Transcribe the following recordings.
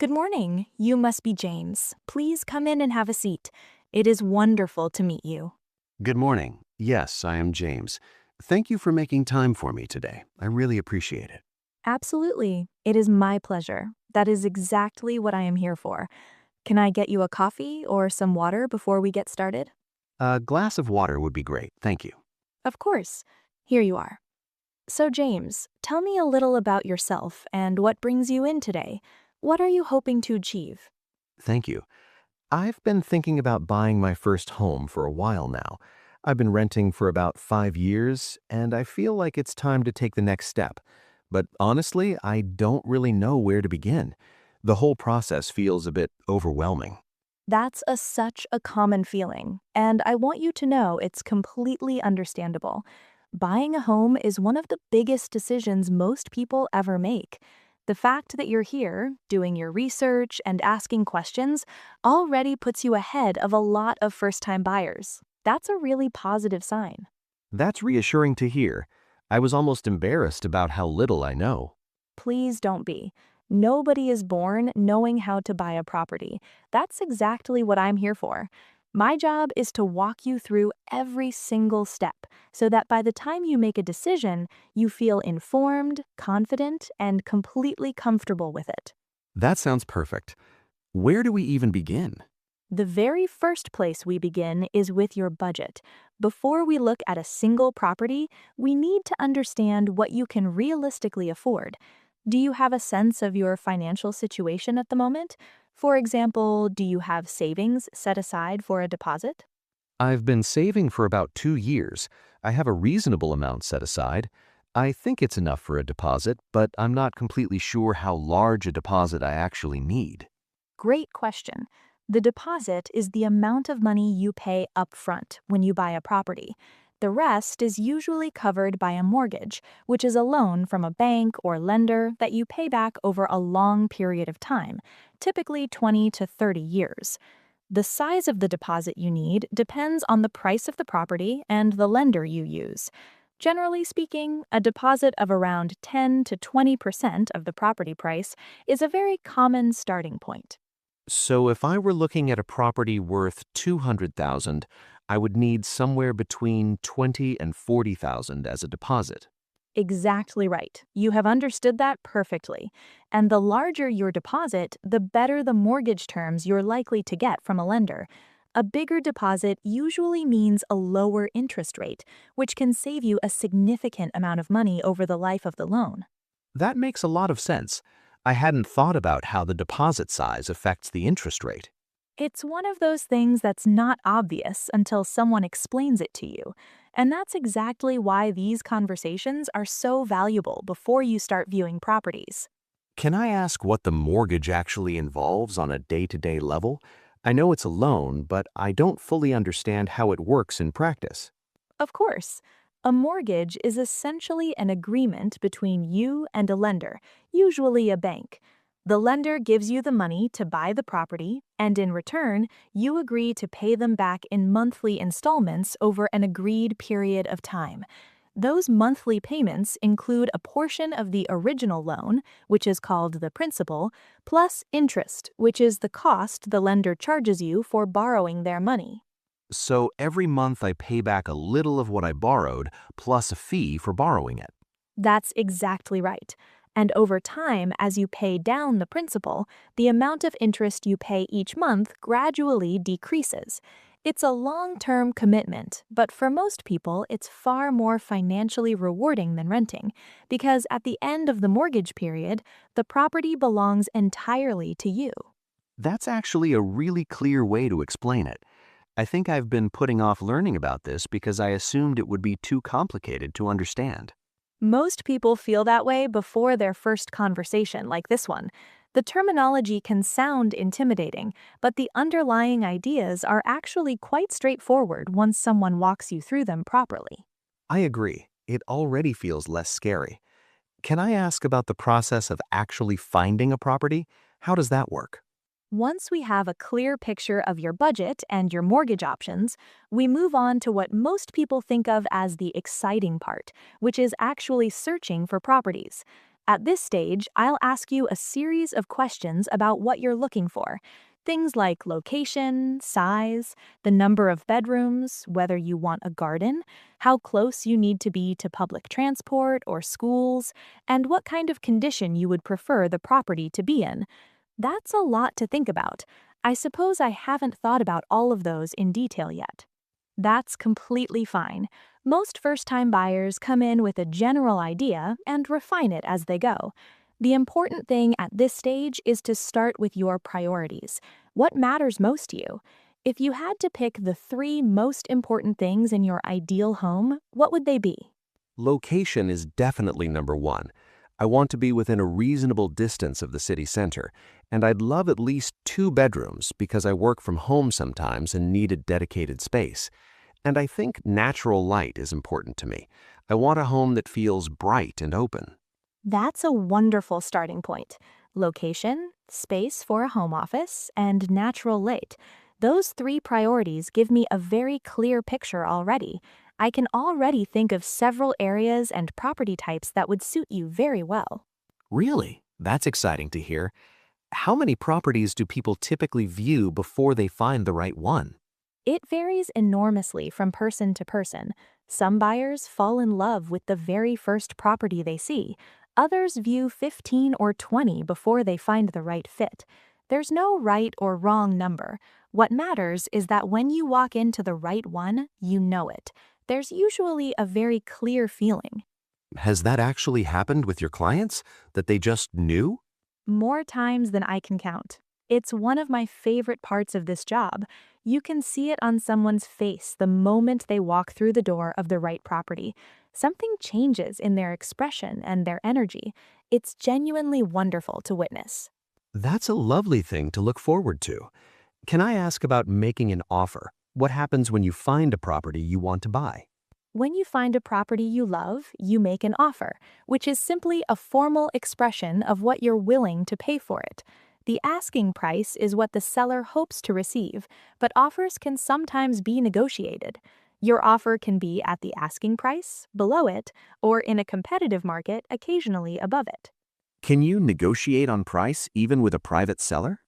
Good morning. You must be James. Please come in and have a seat. It is wonderful to meet you. Good morning. Yes, I am James. Thank you for making time for me today. I really appreciate it. Absolutely. It is my pleasure. That is exactly what I am here for. Can I get you a coffee or some water before we get started? A glass of water would be great. Thank you. Of course. Here you are. So, James, tell me a little about yourself and what brings you in today. What are you hoping to achieve? Thank you. I've been thinking about buying my first home for a while now. I've been renting for about 5 years, and I feel like it's time to take the next step. But honestly, I don't really know where to begin. The whole process feels a bit overwhelming. That's such a common feeling, and I want you to know it's completely understandable. Buying a home is one of the biggest decisions most people ever make. The fact that you're here, doing your research and asking questions, already puts you ahead of a lot of first-time buyers. That's a really positive sign. That's reassuring to hear. I was almost embarrassed about how little I know. Please don't be. Nobody is born knowing how to buy a property. That's exactly what I'm here for. My job is to walk you through every single step so that by the time you make a decision, you feel informed, confident, and completely comfortable with it. That sounds perfect. Where do we even begin? The very first place we begin is with your budget. Before we look at a single property, we need to understand what you can realistically afford. Do you have a sense of your financial situation at the moment? For example, do you have savings set aside for a deposit? I've been saving for about 2 years. I have a reasonable amount set aside. I think it's enough for a deposit, but I'm not completely sure how large a deposit I actually need. Great question. The deposit is the amount of money you pay upfront when you buy a property. The rest is usually covered by a mortgage, which is a loan from a bank or lender that you pay back over a long period of time, typically 20 to 30 years. The size of the deposit you need depends on the price of the property and the lender you use. Generally speaking, a deposit of around 10 to 20% of the property price is a very common starting point. So if I were looking at a property worth 200,000, I would need somewhere between 20 and 40,000 as a deposit. Exactly right. You have understood that perfectly. And the larger your deposit, the better the mortgage terms you're likely to get from a lender. A bigger deposit usually means a lower interest rate, which can save you a significant amount of money over the life of the loan. That makes a lot of sense. I hadn't thought about how the deposit size affects the interest rate. It's one of those things that's not obvious until someone explains it to you. And that's exactly why these conversations are so valuable before you start viewing properties. Can I ask what the mortgage actually involves on a day-to-day level? I know it's a loan, but I don't fully understand how it works in practice. Of course, a mortgage is essentially an agreement between you and a lender, usually a bank. The lender gives you the money to buy the property, and in return, you agree to pay them back in monthly installments over an agreed period of time. Those monthly payments include a portion of the original loan, which is called the principal, plus interest, which is the cost the lender charges you for borrowing their money. So every month I pay back a little of what I borrowed, plus a fee for borrowing it. That's exactly right. And over time, as you pay down the principal, the amount of interest you pay each month gradually decreases. It's a long-term commitment, but for most people, it's far more financially rewarding than renting, because at the end of the mortgage period, the property belongs entirely to you. That's actually a really clear way to explain it. I think I've been putting off learning about this because I assumed it would be too complicated to understand. Most people feel that way before their first conversation, like this one. The terminology can sound intimidating, but the underlying ideas are actually quite straightforward once someone walks you through them properly. I agree. It already feels less scary. Can I ask about the process of actually finding a property? How does that work? Once we have a clear picture of your budget and your mortgage options, we move on to what most people think of as the exciting part, which is actually searching for properties. At this stage, I'll ask you a series of questions about what you're looking for. Things like location, size, the number of bedrooms, whether you want a garden, how close you need to be to public transport or schools, and what kind of condition you would prefer the property to be in. That's a lot to think about. I suppose I haven't thought about all of those in detail yet. That's completely fine. Most first time buyers come in with a general idea and refine it as they go. The important thing at this stage is to start with your priorities. What matters most to you? If you had to pick the three most important things in your ideal home, what would they be? Location is definitely number one. I want to be within a reasonable distance of the city center, and I'd love at least 2 bedrooms because I work from home sometimes and need a dedicated space. And I think natural light is important to me. I want a home that feels bright and open. That's a wonderful starting point. Location, space for a home office, and natural light. Those three priorities give me a very clear picture already. I can already think of several areas and property types that would suit you very well. Really? That's exciting to hear. How many properties do people typically view before they find the right one? It varies enormously from person to person. Some buyers fall in love with the very first property they see. Others view 15 or 20 before they find the right fit. There's no right or wrong number. What matters is that when you walk into the right one, you know it. There's usually a very clear feeling. Has that actually happened with your clients? That they just knew? More times than I can count. It's one of my favorite parts of this job. You can see it on someone's face the moment they walk through the door of the right property. Something changes in their expression and their energy. It's genuinely wonderful to witness. That's a lovely thing to look forward to. Can I ask about making an offer? What happens when you find a property you want to buy? When you find a property you love, you make an offer, which is simply a formal expression of what you're willing to pay for it. The asking price is what the seller hopes to receive, but offers can sometimes be negotiated. Your offer can be at the asking price, below it, or in a competitive market, occasionally above it. Can you negotiate on price even with a private seller?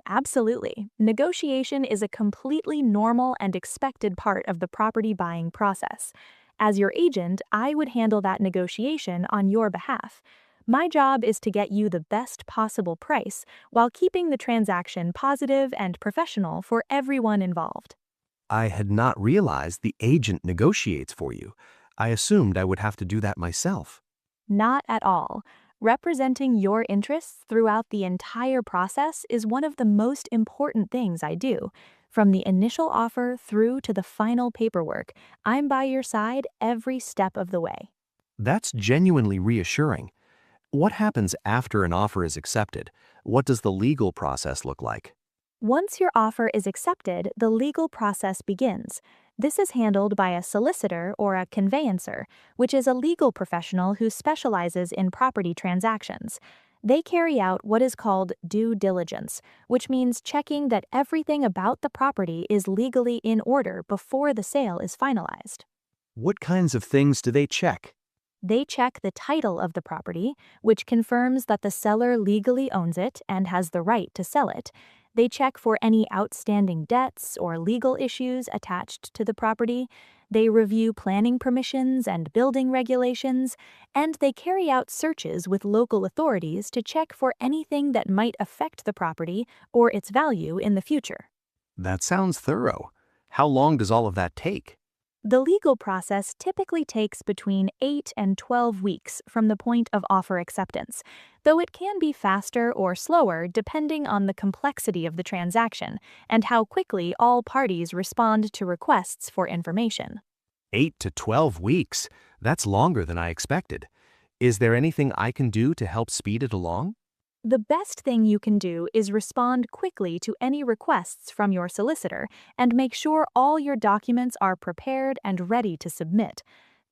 Absolutely. Negotiation is a completely normal and expected part of the property buying process. As your agent, I would handle that negotiation on your behalf. My job is to get you the best possible price while keeping the transaction positive and professional for everyone involved. I had not realized the agent negotiates for you. I assumed I would have to do that myself. Not at all. Representing your interests throughout the entire process is one of the most important things I do. From the initial offer through to the final paperwork, I'm by your side every step of the way. That's genuinely reassuring. What happens after an offer is accepted? What does the legal process look like? Once your offer is accepted, the legal process begins. This is handled by a solicitor or a conveyancer, which is a legal professional who specializes in property transactions. They carry out what is called due diligence, which means checking that everything about the property is legally in order before the sale is finalized. What kinds of things do they check? They check the title of the property, which confirms that the seller legally owns it and has the right to sell it. They check for any outstanding debts or legal issues attached to the property. They review planning permissions and building regulations, and they carry out searches with local authorities to check for anything that might affect the property or its value in the future. That sounds thorough. How long does all of that take? The legal process typically takes between 8 and 12 weeks from the point of offer acceptance, though it can be faster or slower depending on the complexity of the transaction and how quickly all parties respond to requests for information. 8 to 12 weeks. That's longer than I expected. Is there anything I can do to help speed it along? The best thing you can do is respond quickly to any requests from your solicitor and make sure all your documents are prepared and ready to submit.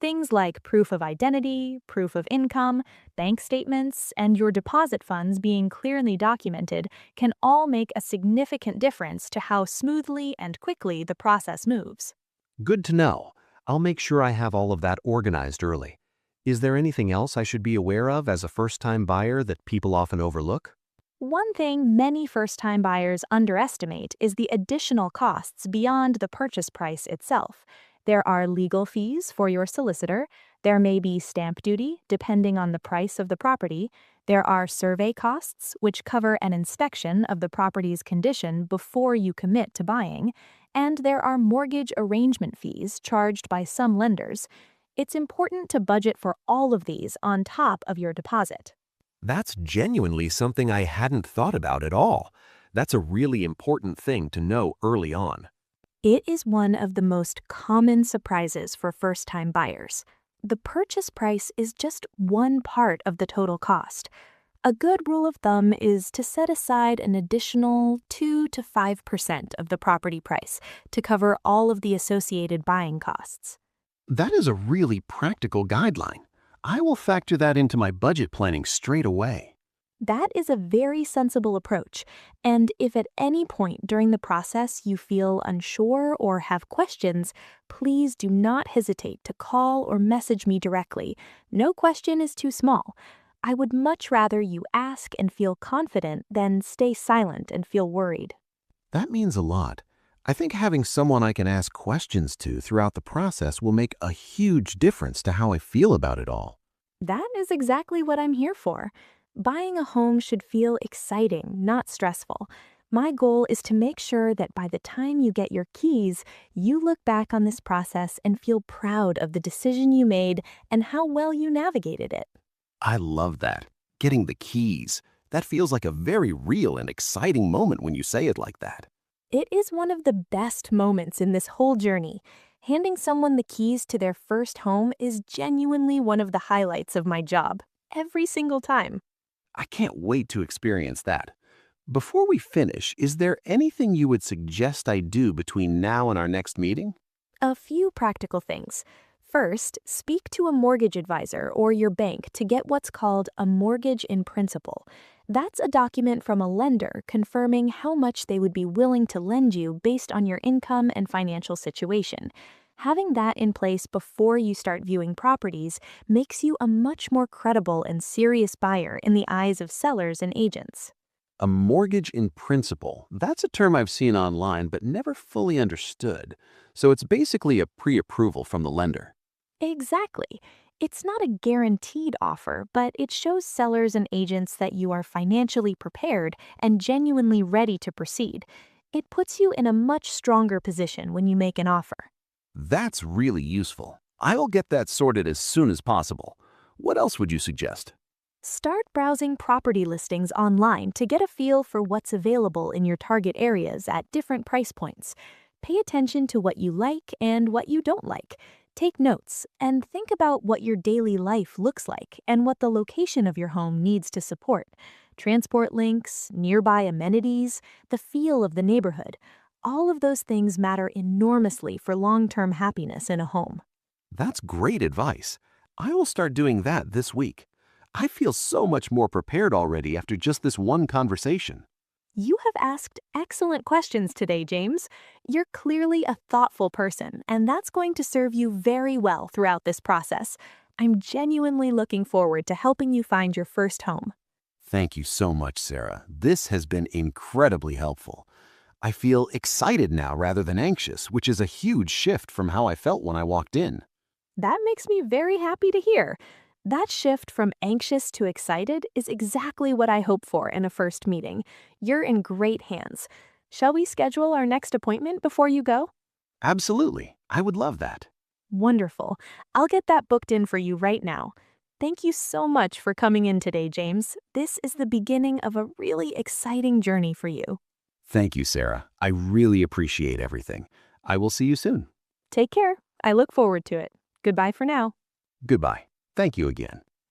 Things like proof of identity, proof of income, bank statements, and your deposit funds being clearly documented can all make a significant difference to how smoothly and quickly the process moves. Good to know. I'll make sure I have all of that organized early. Is there anything else I should be aware of as a first-time buyer that people often overlook? One thing many first time buyers underestimate is the additional costs beyond the purchase price itself. There are legal fees for your solicitor, there may be stamp duty, depending on the price of the property, there are survey costs, which cover an inspection of the property's condition before you commit to buying, and there are mortgage arrangement fees charged by some lenders. It's important to budget for all of these on top of your deposit. That's genuinely something I hadn't thought about at all. That's a really important thing to know early on. It is one of the most common surprises for first-time buyers. The purchase price is just one part of the total cost. A good rule of thumb is to set aside an additional 2 to 5% of the property price to cover all of the associated buying costs. That is a really practical guideline. I will factor that into my budget planning straight away. That is a very sensible approach, and if at any point during the process you feel unsure or have questions, please do not hesitate to call or message me directly. No question is too small. I would much rather you ask and feel confident than stay silent and feel worried. That means a lot. I think having someone I can ask questions to throughout the process will make a huge difference to how I feel about it all. That is exactly what I'm here for. Buying a home should feel exciting, not stressful. My goal is to make sure that by the time you get your keys, you look back on this process and feel proud of the decision you made and how well you navigated it. I love that. Getting the keys. That feels like a very real and exciting moment when you say it like that. It is one of the best moments in this whole journey. Handing someone the keys to their first home is genuinely one of the highlights of my job, every single time. I can't wait to experience that. Before we finish, is there anything you would suggest I do between now and our next meeting? A few practical things. First, speak to a mortgage advisor or your bank to get what's called a mortgage in principle. That's a document from a lender confirming how much they would be willing to lend you based on your income and financial situation. Having that in place before you start viewing properties makes you a much more credible and serious buyer in the eyes of sellers and agents. A mortgage in principle. That's a term I've seen online but never fully understood. So it's basically a pre-approval from the lender. Exactly. It's not a guaranteed offer, but it shows sellers and agents that you are financially prepared and genuinely ready to proceed. It puts you in a much stronger position when you make an offer. That's really useful. I will get that sorted as soon as possible. What else would you suggest? Start browsing property listings online to get a feel for what's available in your target areas at different price points. Pay attention to what you like and what you don't like. Take notes and think about what your daily life looks like and what the location of your home needs to support. Transport links, nearby amenities, the feel of the neighborhood. All of those things matter enormously for long-term happiness in a home. That's great advice. I will start doing that this week. I feel so much more prepared already after just this one conversation. You have asked excellent questions today, James. You're clearly a thoughtful person, and that's going to serve you very well throughout this process. I'm genuinely looking forward to helping you find your first home. Thank you so much, Sarah. This has been incredibly helpful. I feel excited now rather than anxious, which is a huge shift from how I felt when I walked in. That makes me very happy to hear. That shift from anxious to excited is exactly what I hope for in a first meeting. You're in great hands. Shall we schedule our next appointment before you go? Absolutely. I would love that. Wonderful. I'll get that booked in for you right now. Thank you so much for coming in today, James. This is the beginning of a really exciting journey for you. Thank you, Sarah. I really appreciate everything. I will see you soon. Take care. I look forward to it. Goodbye for now. Goodbye. Thank you again.